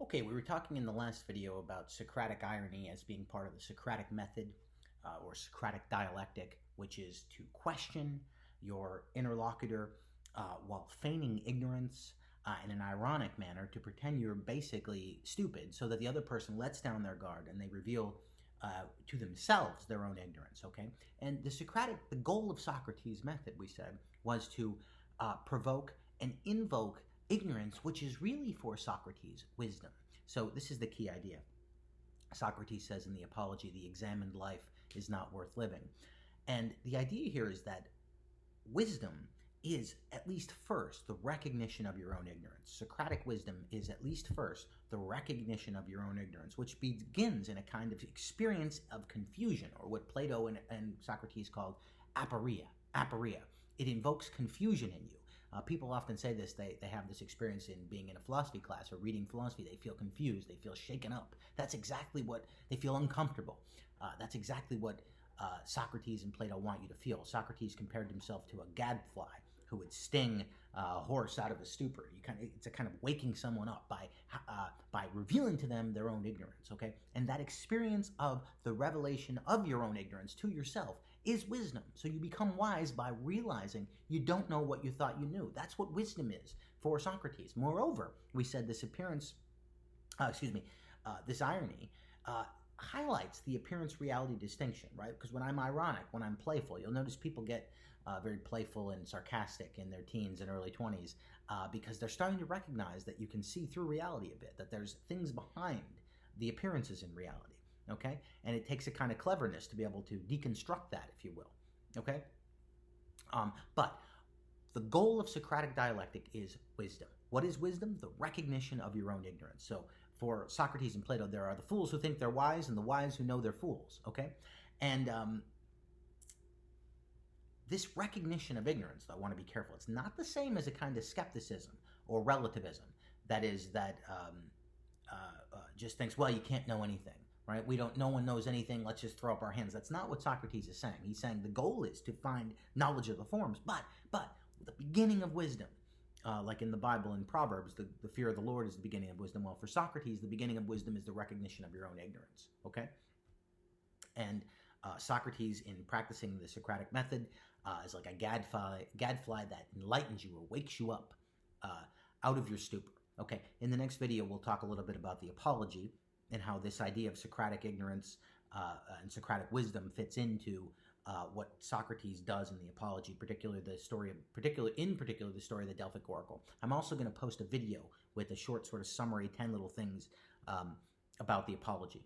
Okay, we were talking in the last video about Socratic irony as being part of the Socratic method or Socratic dialectic, which is to question your interlocutor while feigning ignorance in an ironic manner to pretend you're basically stupid so that the other person lets down their guard and they reveal to themselves their own ignorance, okay? And the goal of Socrates' method, we said, was to provoke and invoke ignorance, which is really for Socrates wisdom. So this is the key idea. Socrates says in the Apology, the examined life is not worth living. And the idea here is that wisdom is at least first the recognition of your own ignorance. Socratic wisdom is at least first the recognition of your own ignorance, which begins in a kind of experience of confusion, or what Plato and Socrates called aporia. Aporia. It invokes confusion in you. People often say this, they have this experience in being in a philosophy class or reading philosophy. They feel confused, they feel shaken up. That's exactly what, they feel uncomfortable. That's exactly what Socrates and Plato want you to feel. Socrates compared himself to a gadfly who would sting a horse out of a stupor. It's a kind of waking someone up by revealing to them their own ignorance, okay? And that experience of the revelation of your own ignorance to yourself is wisdom. So you become wise by realizing you don't know what you thought you knew. That's what wisdom is for Socrates. Moreover, we said this irony highlights the appearance-reality distinction, right? Because when I'm ironic, when I'm playful, you'll notice people get very playful and sarcastic in their teens and early 20s because they're starting to recognize that you can see through reality a bit, that there's things behind the appearances in reality, okay? And it takes a kind of cleverness to be able to deconstruct that, if you will, okay? But the goal of Socratic dialectic is wisdom. What is wisdom? The recognition of your own ignorance. So for Socrates and Plato, there are the fools who think they're wise and the wise who know they're fools, okay? And this recognition of ignorance, though, I want to be careful. It's not the same as a kind of skepticism or relativism. That is, that just thinks, well, you can't know anything, right? No one knows anything. Let's just throw up our hands. That's not what Socrates is saying. He's saying the goal is to find knowledge of the forms, but the beginning of wisdom, like in the Bible in Proverbs, the fear of the Lord is the beginning of wisdom. Well, for Socrates, the beginning of wisdom is the recognition of your own ignorance, okay? And Socrates, in practicing the Socratic method, is like a gadfly that enlightens you or wakes you up out of your stupor. Okay, in the next video, we'll talk a little bit about the Apology and how this idea of Socratic ignorance and Socratic wisdom fits into what Socrates does in the Apology, particularly the story of the Delphic Oracle. I'm also going to post a video with a short sort of summary, 10 little things about the Apology.